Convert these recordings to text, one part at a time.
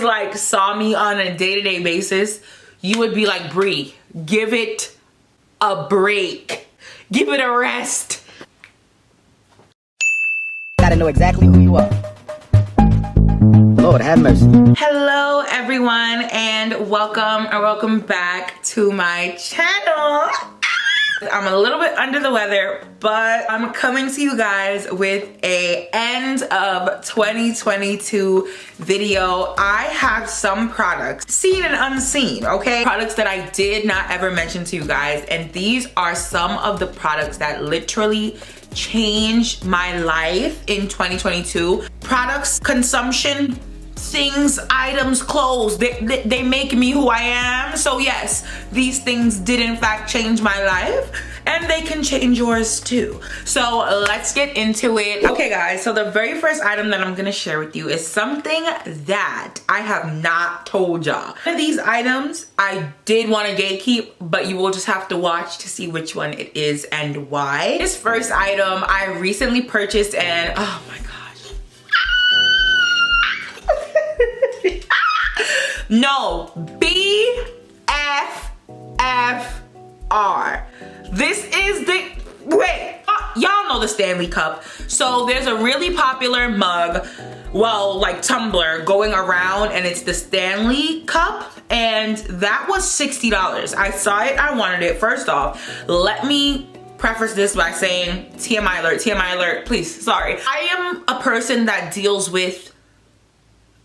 guys like saw me on a day-to-day basis, you would be like, Bree, give it a break. Give it a rest. Gotta know exactly who you are. Lord have mercy. Hello everyone, and welcome back to my channel. I'm a little bit under the weather, but I'm coming to you guys with a end of 2022 video. I have some products, seen and unseen, okay? Products that I did not ever mention to you guys, and these are some of the products that literally changed my life in 2022. Products, consumption, things, items, clothes, they make me who I am. So yes, these things did in fact change my life, and they can change yours too. So let's get into it. Okay guys, so the very first item that I'm gonna share with you is something that I have not told y'all. One of these items I did want to gatekeep, but you will just have to watch to see which one it is and why. This first item I recently purchased, and oh my god, no, BFFR. This is the, wait, y'all know the Stanley Cup. So there's a really popular mug, well, like tumbler going around, and it's the Stanley Cup, and that was $60. I saw it, I wanted it. First off, let me preface this by saying TMI alert, please, sorry. I am a person that deals with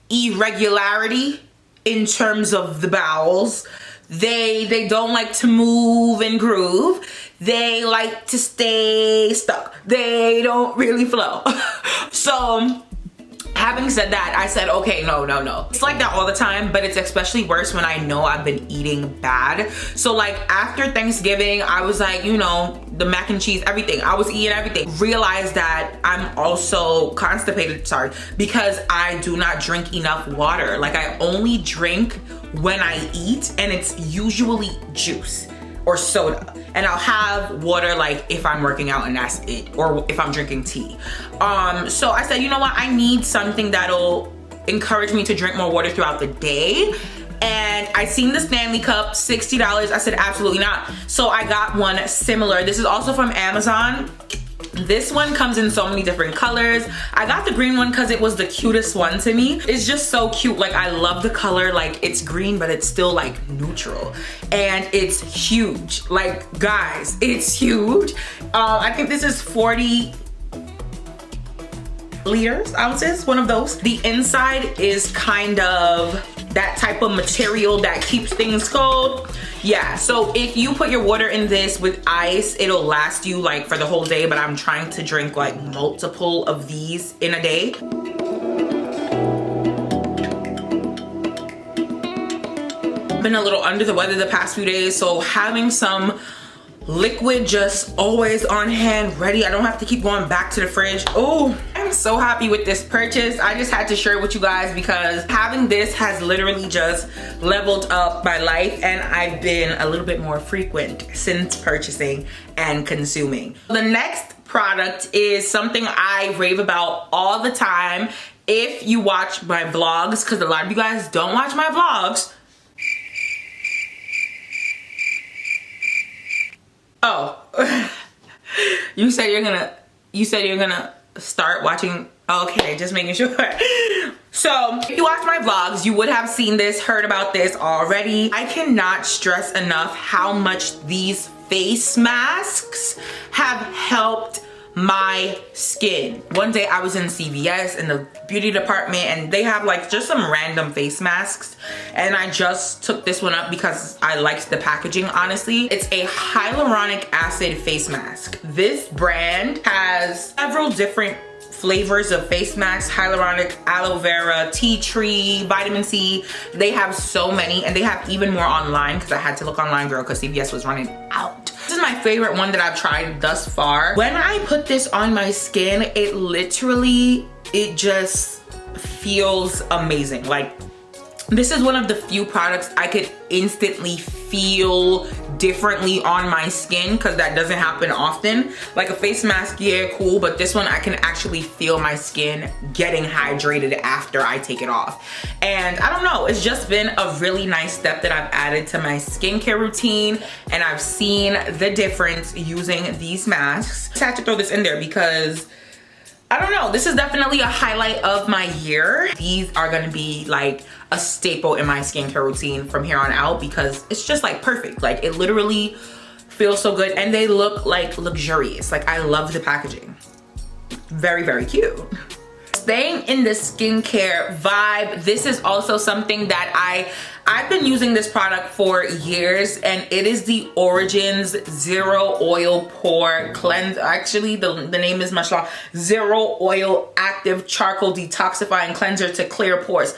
irregularity in terms of the bowels. They don't like to move and groove. They like to stay stuck. They don't really flow. So having said that, I said, okay, no. It's like that all the time, but it's especially worse when I know I've been eating bad. So like after Thanksgiving, I was like, you know, the mac and cheese, everything. I was eating everything. Realized that I'm also constipated, sorry, because I do not drink enough water. Like I only drink when I eat, and it's usually juice or soda, and I'll have water like if I'm working out, and that's it, or if I'm drinking tea. So I said, you know what, I need something that'll encourage me to drink more water throughout the day. And I seen the Stanley Cup, $60. I said absolutely not. So I got one similar. This is also from Amazon. This one comes in so many different colors. I got the green one because it was the cutest one to me. It's just so cute. Like I love the color. Like it's green, but it's still like neutral, and it's huge. Like guys, it's huge. I think this is 40 ounces, one of those. The inside is kind of that type of material that keeps things cold. Yeah, so if you put your water in this with ice, it'll last you like for the whole day, but I'm trying to drink like multiple of these in a day. Been a little under the weather the past few days, so having some liquid just always on hand, ready. I don't have to keep going back to the fridge. Oh, I'm so happy with this purchase. I just had to share it with you guys because having this has literally just leveled up my life, and I've been a little bit more frequent since purchasing and consuming. The next product is something I rave about all the time. If you watch my vlogs, because a lot of you guys don't watch my vlogs. Oh, you said you're gonna start watching. Okay, just making sure. So if you watch my vlogs, you would have seen this, heard about this already. I cannot stress enough how much these face masks have helped my skin. One day I was in CVS in the beauty department, and they have like just some random face masks, and I just took this one up because I liked the packaging. Honestly, it's a hyaluronic acid face mask. This brand has several different flavors of face masks: hyaluronic, aloe vera, tea tree, vitamin C. They have so many, and they have even more online because I had to look online, girl, because CVS was running out. This is my favorite one that I've tried thus far. When I put this on my skin, it just feels amazing. Like This is one of the few products I could instantly feel differently on my skin, because that doesn't happen often. Like a face mask, yeah, cool, but this one I can actually feel my skin getting hydrated after I take it off. And I don't know, it's just been a really nice step that I've added to my skincare routine, and I've seen the difference using these masks. Just had to throw this in there because I don't know, this is definitely a highlight of my year. These are gonna be like a staple in my skincare routine from here on out, because it's just like perfect. Like it literally feels so good, and they look like luxurious. Like I love the packaging. Very, very cute. Staying in the skincare vibe, this is also something that I've been using this product for years, and it is the Origins Zero Oil Pore Cleanse. Actually, the name is much long. Zero Oil Active Charcoal Detoxifying Cleanser to Clear Pores.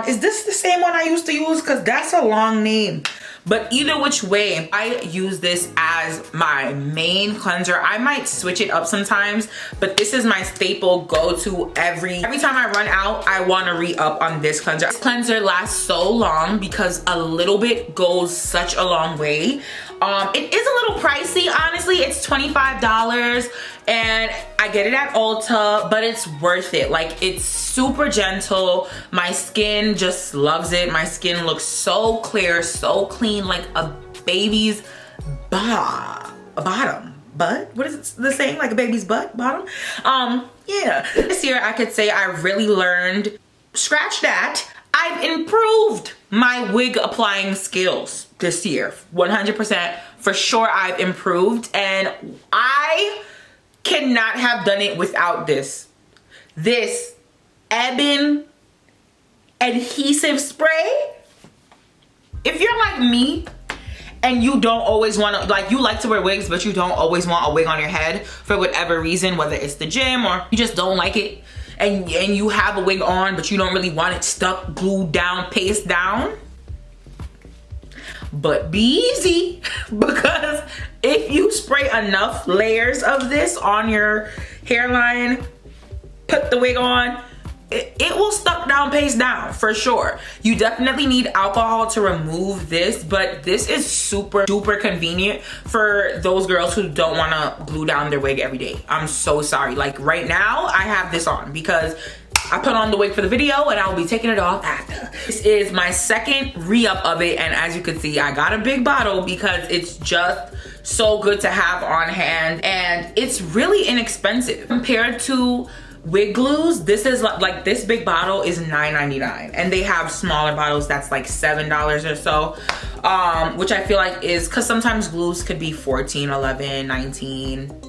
Is this the same one I used to use? Because that's a long name. But either which way, I use this as my main cleanser. I might switch it up sometimes, but this is my staple go-to every time I run out. I want to re-up on this cleanser. This cleanser lasts so long because a little bit goes such a long way. It is a little pricey, honestly. It's $25 and I get it at Ulta, but it's worth it. Like, it's super gentle. My skin just loves it. My skin looks so clear, so clean, like a baby's bottom. Butt? What is it the saying? Like a baby's butt bottom? Yeah. This year I could say I really learned, scratch that, I've improved my wig applying skills this year. 100% for sure I've improved, and I cannot have done it without this. This Ebin adhesive spray. If you're like me and you don't always want to, like, you like to wear wigs but you don't always want a wig on your head for whatever reason, whether it's the gym or you just don't like it, and you have a wig on but you don't really want it stuck, glued down, pasted down, but be easy, because if you spray enough layers of this on your hairline, put the wig on, it will stuck down, paste down for sure. You definitely need alcohol to remove this, but this is super duper convenient for those girls who don't want to glue down their wig every day. I'm so sorry. Like right now I have this on because I put on the wig for the video and I'll be taking it off after. This is my second re-up of it, and as you can see, I got a big bottle because it's just so good to have on hand, and it's really inexpensive compared to wig glues. This is like this big bottle is $9.99, and they have smaller bottles that's like $7 or so, which I feel like is because sometimes glues could be $14, $11, $19.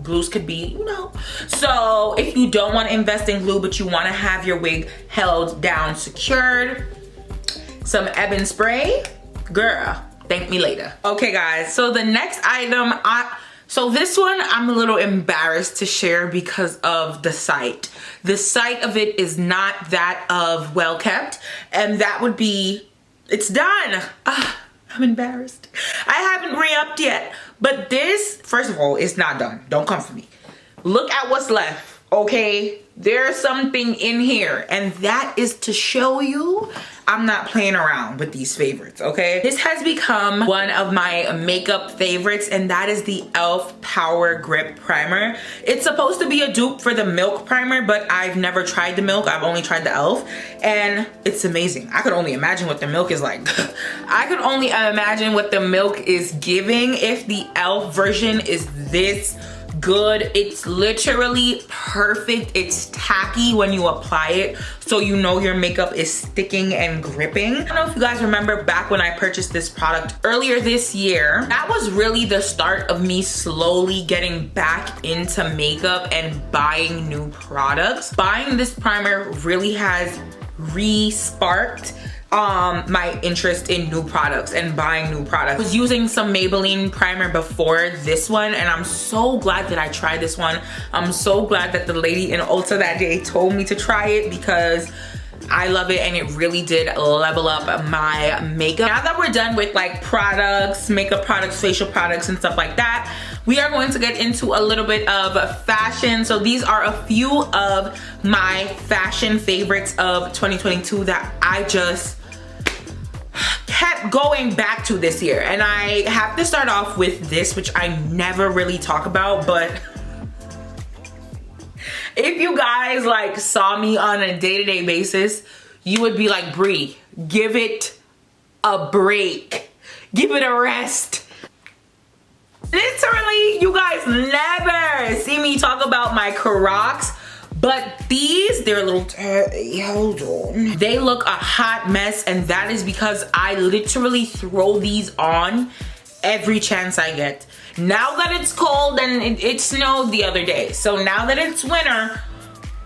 Glues could be, you know. So if you don't want to invest in glue but you want to have your wig held down, secured, some Ebin spray, girl, thank me later. Okay guys, so the next item, so this one I'm a little embarrassed to share because of the site. The site of it is not that of Well Kept, and that would be, it's done. I'm embarrassed. I haven't re-upped yet, but this, first of all, it's not done. Don't come for me. Look at what's left, okay? There's something in here, and that is to show you I'm not playing around with these favorites, okay? This has become one of my makeup favorites, and that is the e.l.f. Power Grip Primer. It's supposed to be a dupe for the Milk Primer, but I've never tried the Milk. I've only tried the e.l.f. and it's amazing. I could only imagine what the Milk is like. I could only imagine what the Milk is giving if the e.l.f. version is this good. It's literally perfect. It's tacky when you apply it, so you know your makeup is sticking and gripping. I don't know if you guys remember back when I purchased this product earlier this year. That was really the start of me slowly getting back into makeup and buying new products. Buying this primer really has re-sparked my interest in new products and buying new products. I was using some Maybelline primer before this one, and I'm so glad that I tried this one. I'm so glad that the lady in Ulta that day told me to try it, because I love it and it really did level up my makeup. Now that we're done with like products, makeup products, facial products and stuff like that, we are going to get into a little bit of fashion. So these are a few of my fashion favorites of 2022 that I just kept going back to this year, and I have to start off with this, which I never really talk about, but if you guys like saw me on a day-to-day basis, you would be like, Brie, give it a break, give it a rest. Literally, you guys never see me talk about my Crocs, but they're a little dirty. Hold on. They look a hot mess, and that is because I literally throw these on every chance I get. Now that it's cold, and it snowed the other day, so now that it's winter,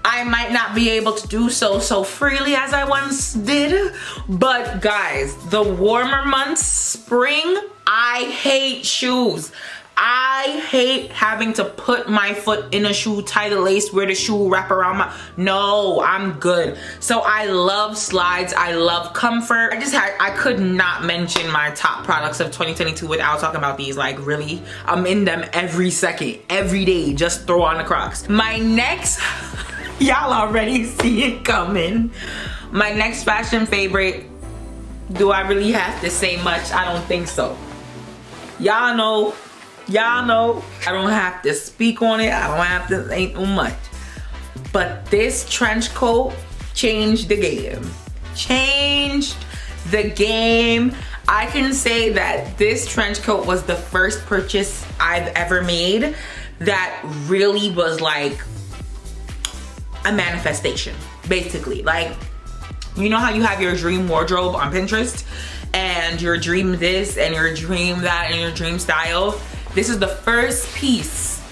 I might not be able to do so freely as I once did. But guys, the warmer months, spring, I hate shoes. I hate having to put my foot in a shoe, tie the lace, wear the shoe, wrap around my, no, I'm good. So I love slides, I love comfort. I could not mention my top products of 2022 without talking about these. Like, really, I'm in them every second, every day, just throw on the Crocs. My next, y'all already see it coming. My next fashion favorite, do I really have to say much? I don't think so. Y'all know, I don't have to speak on it. I don't have to say too much. But this trench coat changed the game. Changed the game. I can say that this trench coat was the first purchase I've ever made that really was like a manifestation, basically. Like, you know how you have your dream wardrobe on Pinterest and your dream this and your dream that and your dream style? This is the first piece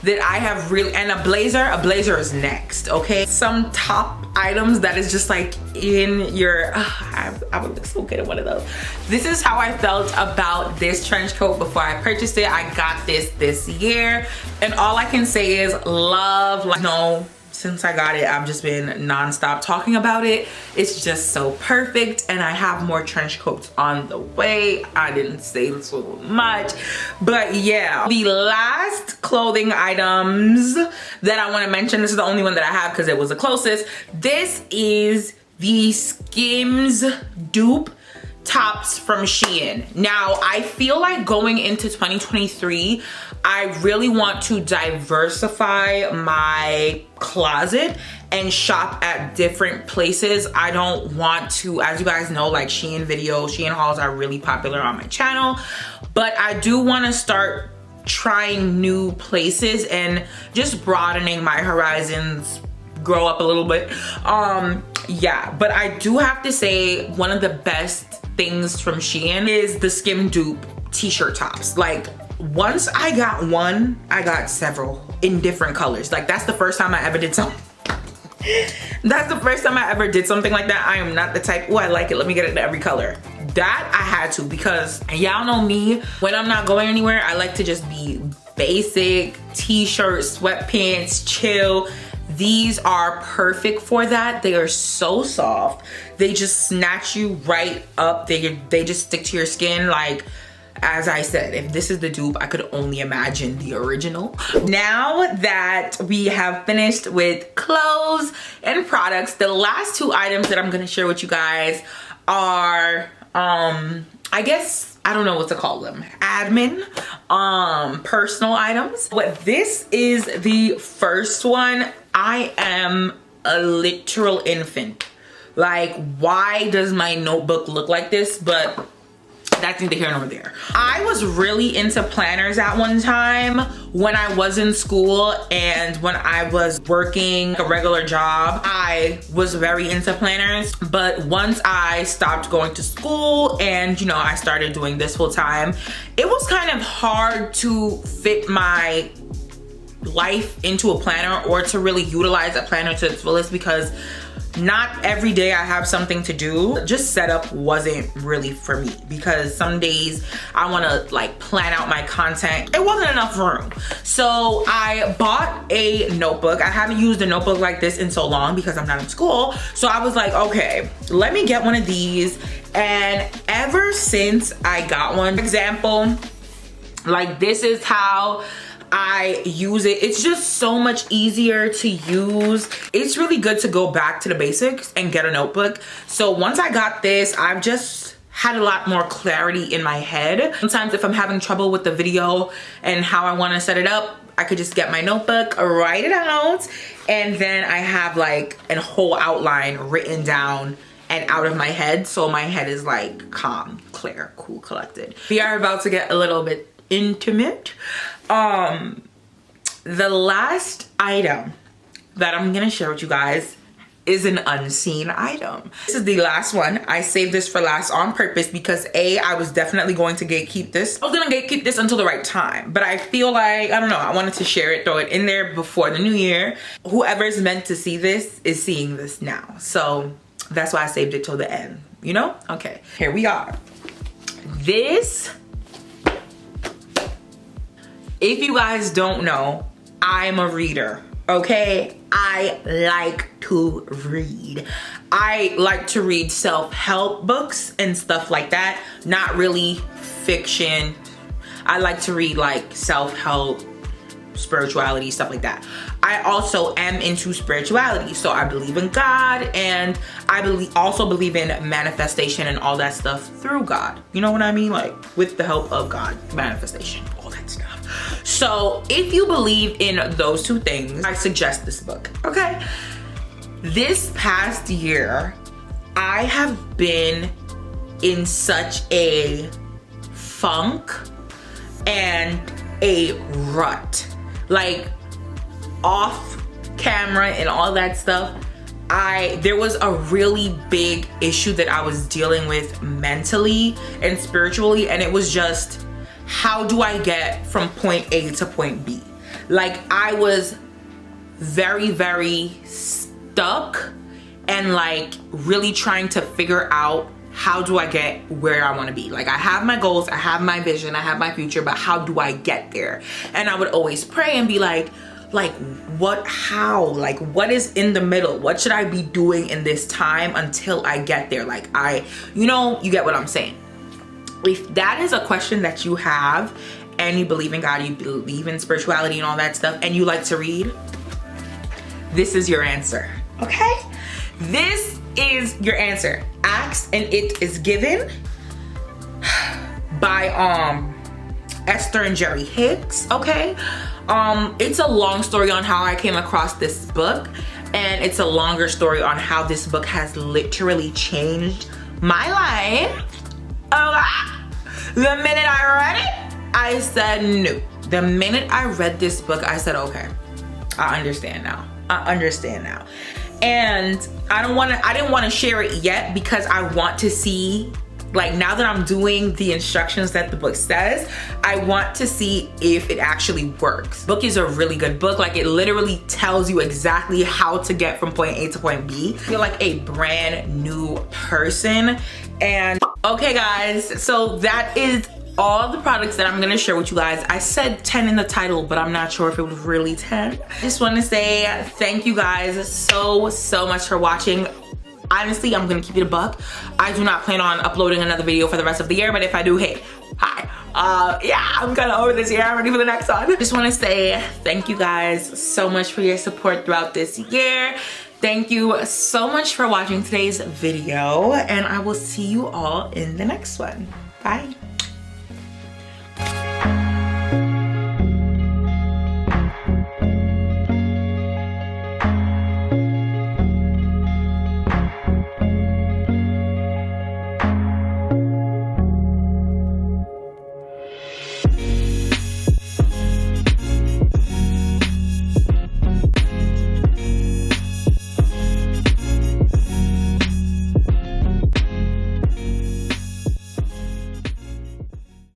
that I have really, and a blazer is next, okay? Some top items that is just like in your, I would look so good at one of those. This is how I felt about this trench coat before I purchased it. I got this year, and all I can say is love. Like, no, since I got it, I've just been non-stop talking about it. It's just so perfect, and I have more trench coats on the way. I didn't say so much, but yeah. The last clothing items that I want to mention, this is the only one that I have because it was the closest. This is the Skims dupe tops from SHEIN. Now, I feel like going into 2023, I really want to diversify my closet and shop at different places. I don't want to, as you guys know, like SHEIN videos, SHEIN hauls are really popular on my channel, but I do want to start trying new places and just broadening my horizons, grow up a little bit. Yeah, but I do have to say one of the best things from SHEIN is the Skim dupe t-shirt tops. Like, once I got one, I got several in different colors. Like, that's the first time I ever did something. That's the first time I ever did something like that. I am not the type, oh, I like it, let me get it in every color. That I had to, because y'all know me, when I'm not going anywhere, I like to just be basic, t-shirts, sweatpants, chill. These are perfect for that. They are so soft. They just snatch you right up. They just stick to your skin. Like, as I said, if this is the dupe, I could only imagine the original. Now that we have finished with clothes and products, the last two items that I'm gonna share with you guys are, I guess, I don't know what to call them. Admin, personal items. But this is the first one. I am a literal infant. Like, why does my notebook look like this? But that's neither here nor there. I was really into planners at one time when I was in school, and when I was working a regular job, I was very into planners. But once I stopped going to school and, you know, I started doing this full time, it was kind of hard to fit my life into a planner or to really utilize a planner to its fullest, because not every day I have something to do. Just setup wasn't really for me, because some days I want to like plan out my content. It wasn't enough room. So I bought a notebook. I haven't used a notebook like this in so long because I'm not in school. So I was like, okay, let me get one of these. And ever since I got one, for example, like, this is how I use it. It's just so much easier to use. It's really good to go back to the basics and get a notebook. So once I got this, I've just had a lot more clarity in my head. Sometimes if I'm having trouble with the video and how I want to set it up, I could just get my notebook, write it out, and then I have like a whole outline written down and out of my head, so my head is like calm, clear, cool, collected. We are about to get a little bit intimate. The last item that I'm gonna share with you guys is an unseen item. This is the last one. I saved this for last on purpose because I was definitely going to gatekeep this. I was gonna gatekeep this until the right time, but I feel like, I don't know, I wanted to share it, throw it in there before the new year. Whoever's meant to see this is seeing this now. So that's why I saved it till the end, you know? Okay, here we are. This, if you guys don't know, I'm a reader. Okay, I like to read. I like to read self-help books and stuff like that. Not really fiction. I like to read like self-help, spirituality, stuff like that. I also am into spirituality, so I believe in God, and I also believe in manifestation and all that stuff through God. You know what I mean? Like with the help of God, manifestation, all that stuff. So if you believe in those two things, I suggest this book, okay? This past year, I have been in such a funk and a rut. Like off camera and all that stuff, there was a really big issue that I was dealing with mentally and spiritually, and it was just, how do I get from point A to point B? Like I was very, very stuck and like really trying to figure out, how do I get where I want to be? Like I have my goals, I have my vision, I have my future, but how do I get there? And I would always pray and be like what, how, like what is in the middle? What should I be doing in this time until I get there? Like you know, you get what I'm saying. If that is a question that you have and you believe in God, you believe in spirituality and all that stuff, and you like to read, this is your answer, okay? This is your answer. Asked and It Is Given by Esther and Jerry Hicks, okay? It's a long story on how I came across this book, and it's a longer story on how this book has literally changed my life. The minute I read it, I said no. The minute I read this book, I said, okay, I understand now. I understand now. And I didn't want to share it yet because I want to see, like now that I'm doing the instructions that the book says, I want to see if it actually works. Book is a really good book. Like it literally tells you exactly how to get from point A to point B. I feel like a brand new person. And okay guys, so that is all the products that I'm gonna share with you guys. I said 10 in the title, but I'm not sure if it was really 10. I just want to say thank you guys so much for watching. Honestly, I'm gonna keep it a buck. I do not plan on uploading another video for the rest of the year, but if I do, hey, hi. Yeah, I'm kind of over this year. I'm ready for the next one. Just want to say thank you guys so much for your support throughout this year. Thank you so much for watching today's video, and I will see you all in the next one. Bye.